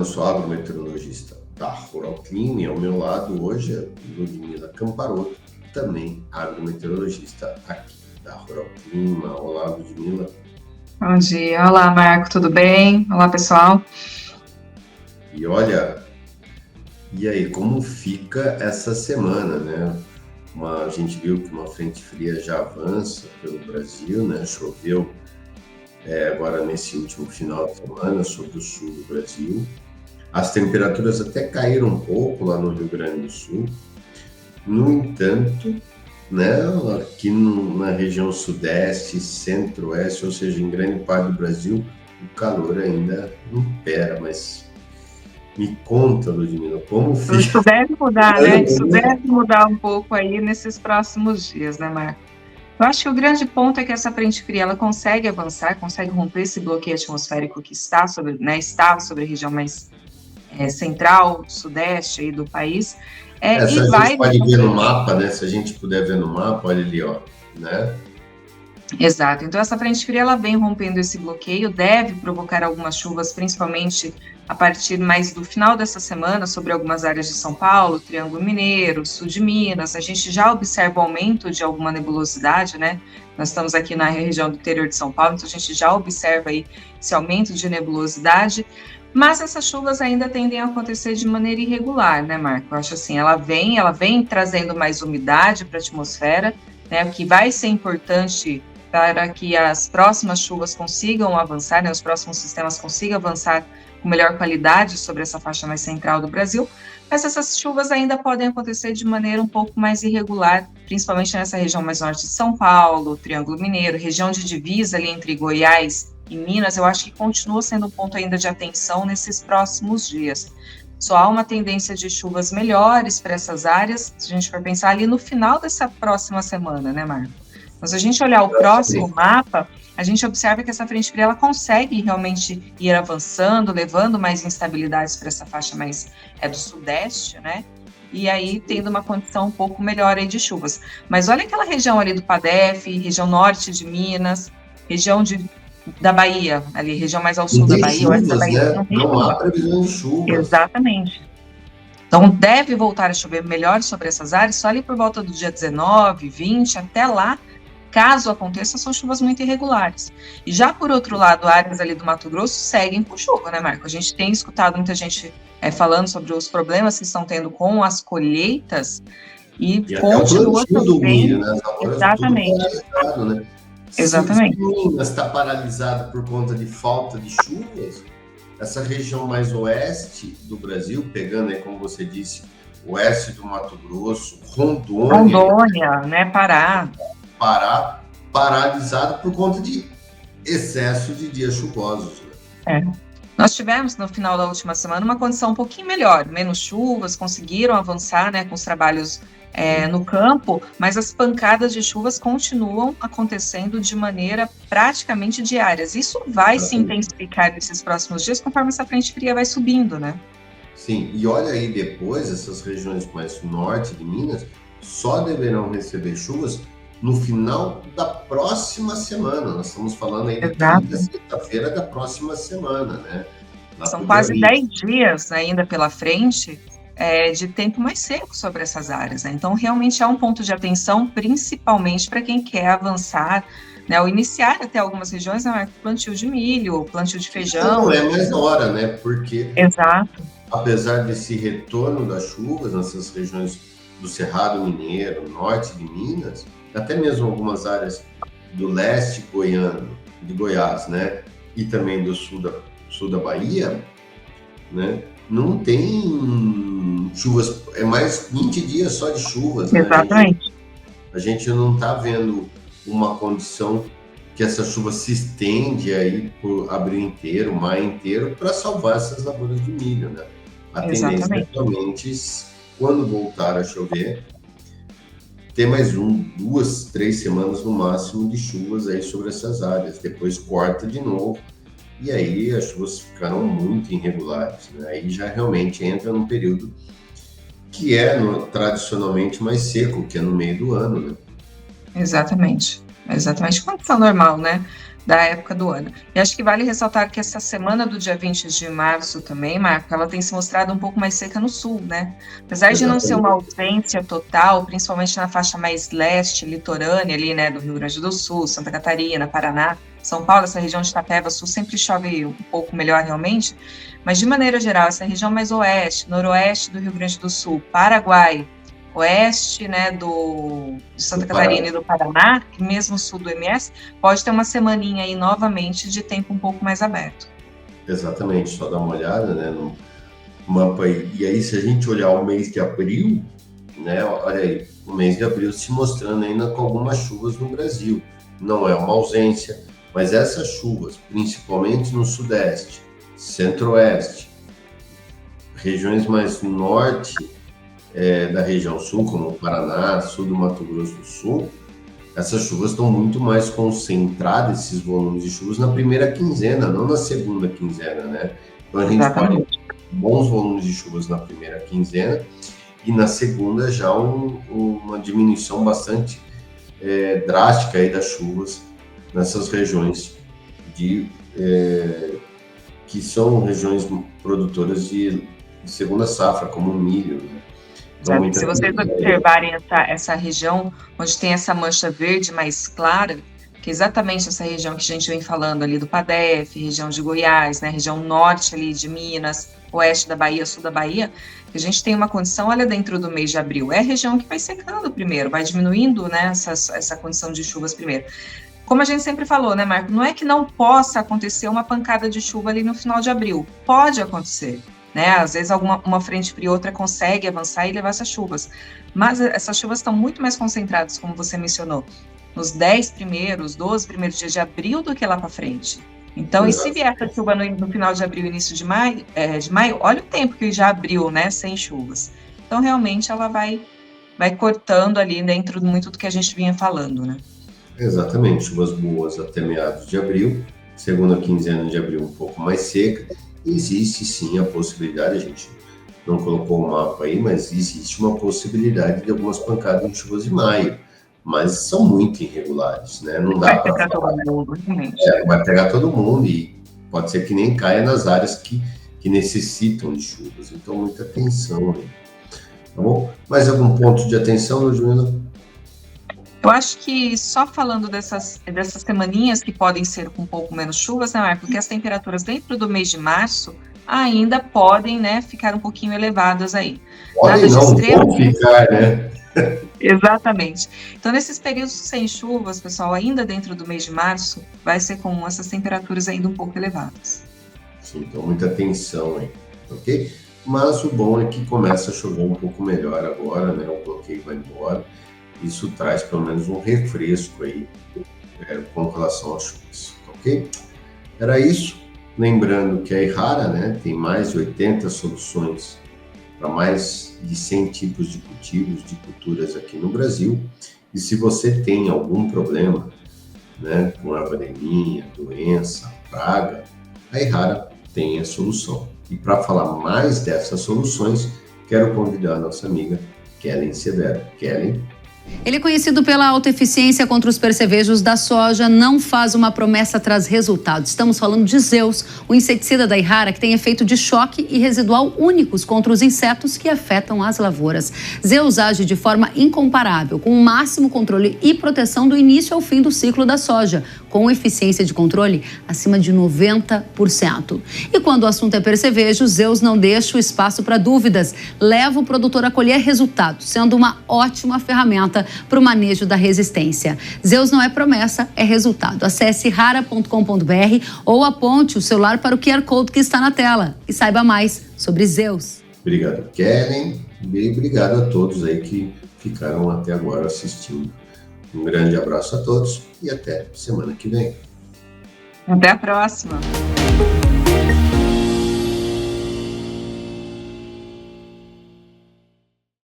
eu sou agrometeorologista da Rural Clima e ao meu lado hoje é Ludmila Camparoto, também agrometeorologista aqui da Rural Clima. Olá, Ludmila. Bom dia, olá Marco, tudo bem? Olá pessoal. E olha, e aí, como fica essa semana, né? A gente viu que uma frente fria já avança pelo Brasil, né? Choveu agora nesse último final de semana sobre o sul do Brasil. As temperaturas até caíram um pouco lá no Rio Grande do Sul. No entanto, né, aqui na região sudeste, centro-oeste, ou seja, em grande parte do Brasil, o calor ainda impera. Mas me conta, Ludmila, como fica? Isso deve mudar, né? Isso deve mudar um pouco aí nesses próximos dias, né, Marco? Eu acho que o grande ponto é que essa frente fria ela consegue avançar, consegue romper esse bloqueio atmosférico que está sobre, né, estava sobre a região mais central, sudeste aí do país, Se e a gente vai... pode ver no mapa, né? Se a gente puder ver no mapa, olha ali, ó, né? Exato. Então, essa frente fria ela vem rompendo esse bloqueio, deve provocar algumas chuvas, principalmente a partir mais do final dessa semana, sobre algumas áreas de São Paulo, Triângulo Mineiro, sul de Minas. A gente já observa o aumento de alguma nebulosidade, né? Nós estamos aqui na região do interior de São Paulo, então a gente já observa aí esse aumento de nebulosidade. Mas essas chuvas ainda tendem a acontecer de maneira irregular, né, Marco? Eu acho assim, ela vem trazendo mais umidade para a atmosfera, né? O que vai ser importante para que as próximas chuvas consigam avançar, né, os próximos sistemas consigam avançar com melhor qualidade sobre essa faixa mais central do Brasil, mas essas chuvas ainda podem acontecer de maneira um pouco mais irregular, principalmente nessa região mais norte de São Paulo, Triângulo Mineiro, região de divisa ali entre Goiás e Minas. Eu acho que continua sendo um ponto ainda de atenção nesses próximos dias. Só há uma tendência de chuvas melhores para essas áreas, se a gente for pensar ali no final dessa próxima semana, né, Marco? Mas se a gente olhar o próximo mapa, a gente observa que essa frente fria ela consegue realmente ir avançando, levando mais instabilidades para essa faixa mais do sudeste, né? E aí tendo uma condição um pouco melhor aí de chuvas. Mas olha aquela região ali do PADEF, região norte de Minas, região da Bahia, ali, região mais ao sul da Bahia. Chuvas, da Bahia, né? Não há previsão de chuvas. Exatamente. Então, deve voltar a chover melhor sobre essas áreas, só ali por volta do dia 19, 20, até lá. Caso aconteça, são chuvas muito irregulares. E já, por outro lado, áreas ali do Mato Grosso seguem com chuva, né, Marco? A gente tem escutado muita gente falando sobre os problemas que estão tendo com as colheitas e continua do milho, né? Exatamente. Né? Exatamente. Se Minas está paralisada por conta de falta de chuvas, essa região mais oeste do Brasil, pegando aí, como você disse, oeste do Mato Grosso, Rondônia, né, Pará, paralisado por conta de excesso de dias chuvosos. Né? Nós tivemos, no final da última semana, uma condição um pouquinho melhor, menos chuvas, conseguiram avançar, né, com os trabalhos no campo, mas as pancadas de chuvas continuam acontecendo de maneira praticamente diária. Isso vai se intensificar nesses próximos dias, conforme essa frente fria vai subindo, né? Sim, e olha aí depois, essas regiões mais norte de Minas só deverão receber chuvas no final da próxima semana. Nós estamos falando aí de sexta-feira da próxima semana, né? São quase 10 dias ainda pela frente de tempo mais seco sobre essas áreas, né? Então, realmente é um ponto de atenção, principalmente para quem quer avançar, né? Ou iniciar até algumas regiões, né? Plantio de milho, plantio de feijão. Não é mais hora, né? Porque, exato, apesar desse retorno das chuvas nessas regiões do Cerrado Mineiro, norte de Minas, até mesmo algumas áreas do leste goiano, de Goiás, né, e também do sul da Bahia, né, não tem chuvas, é mais 20 dias só de chuvas. Exatamente. Né? A gente não está vendo uma condição que essa chuva se estende aí por abril inteiro, maio inteiro, para salvar essas lavouras de milho, né? A tendência é realmente, quando voltar a chover, ter mais 2, 3 semanas no máximo de chuvas aí sobre essas áreas. Depois corta de novo e aí as chuvas ficaram muito irregulares. Né? Aí já realmente entra num período que é tradicionalmente mais seco, que é no meio do ano. Né? Exatamente. exatamente, condição normal, né, da época do ano. E acho que vale ressaltar que essa semana do dia 20 de março também, Marco, ela tem se mostrado um pouco mais seca no sul, né? Apesar de não ser uma Exatamente. ausência total, principalmente na faixa mais leste, litorânea ali, né, do Rio Grande do Sul, Santa Catarina, Paraná, São Paulo, essa região de Itapeva, sul, sempre chove um pouco melhor realmente, mas de maneira geral, essa região mais oeste, noroeste do Rio Grande do Sul, Paraguai, oeste, né, de Santa Do Paraná. Catarina e do Paraná, e mesmo sul do MS, pode ter uma semaninha aí novamente de tempo um pouco mais aberto. Exatamente, só dá uma olhada, né, no mapa aí. E aí, se a gente olhar o mês de abril, né, olha aí, o mês de abril se mostrando ainda com algumas chuvas no Brasil. Não é uma ausência, mas essas chuvas, principalmente no sudeste, centro-oeste, regiões mais norte da região sul, como o Paraná, sul do Mato Grosso do Sul, essas chuvas estão muito mais concentradas, esses volumes de chuvas, na primeira quinzena, não na segunda quinzena, né? Então a gente pode ter Exatamente. bons volumes de chuvas na primeira quinzena e na segunda já uma diminuição bastante drástica aí das chuvas nessas regiões de, que são regiões produtoras de segunda safra, como o milho, né? Então, Exato. muita Se vocês observarem essa região onde tem essa mancha verde mais clara, que é exatamente essa região que a gente vem falando ali do PADEF, região de Goiás, né, região norte ali de Minas, oeste da Bahia, sul da Bahia, que a gente tem uma condição, olha, dentro do mês de abril, é a região que vai secando primeiro, vai diminuindo, né, essa condição de chuvas primeiro. Como a gente sempre falou, né, Marco, não é que não possa acontecer uma pancada de chuva ali no final de abril, pode acontecer, né, às vezes uma frente fria ou outra consegue avançar e levar essas chuvas, mas essas chuvas estão muito mais concentradas, como você mencionou, nos 10 primeiros, 12 primeiros dias de abril do que lá para frente. Então, e se vier essa chuva no final de abril, início de maio, olha o tempo que já abriu, né, sem chuvas. Então, realmente, ela vai cortando ali dentro muito do que a gente vinha falando, né? Exatamente, chuvas boas até meados de abril, segunda quinzena de abril um pouco mais seca. Existe sim a possibilidade, a gente não colocou o mapa aí, mas existe uma possibilidade de algumas pancadas em chuvas de maio, mas são muito irregulares, né? Não dá Vai ser para para falar, todo mundo, realmente. vai pegar todo mundo e pode ser que nem caia nas áreas que necessitam de chuvas, então muita atenção aí, tá bom? Mais algum ponto de atenção, Ludmila? Eu acho que só falando dessas semaninhas que podem ser com um pouco menos chuvas, né, Marco? Porque as temperaturas dentro do mês de março ainda podem, né, ficar um pouquinho elevadas aí. Nada Podem de não, vão extremo. ficar, né? Exatamente. Então, nesses períodos sem chuvas, pessoal, ainda dentro do mês de março, vai ser comum essas temperaturas ainda um pouco elevadas. Sim, então muita atenção aí, ok? Mas o bom é que começa a chover um pouco melhor agora, né? O bloqueio vai embora. Isso traz pelo menos um refresco aí com relação às chuvas, ok? Era isso. Lembrando que a Errara, né, tem mais de 80 soluções para mais de 100 tipos de cultivos, de culturas aqui no Brasil. E se você tem algum problema, né, com erva-daninha, doença, praga, a Errara tem a solução. E para falar mais dessas soluções, quero convidar a nossa amiga Kellen Severo. Kellen. Ele é conhecido pela alta eficiência contra os percevejos da soja, não faz uma promessa, traz resultados. Estamos falando de Zeus, o inseticida da Errara que tem efeito de choque e residual únicos contra os insetos que afetam as lavouras. Zeus age de forma incomparável, com o máximo controle e proteção do início ao fim do ciclo da soja, com eficiência de controle acima de 90%. E quando o assunto é percevejo, Zeus não deixa o espaço para dúvidas, leva o produtor a colher resultados, sendo uma ótima ferramenta para o manejo da resistência. Zeus não é promessa, é resultado. Acesse rara.com.br ou aponte o celular para o QR Code que está na tela e saiba mais sobre Zeus. Obrigado, Kellen, e obrigado a todos aí que ficaram até agora assistindo. Um grande abraço a todos e até semana que vem. Até a próxima.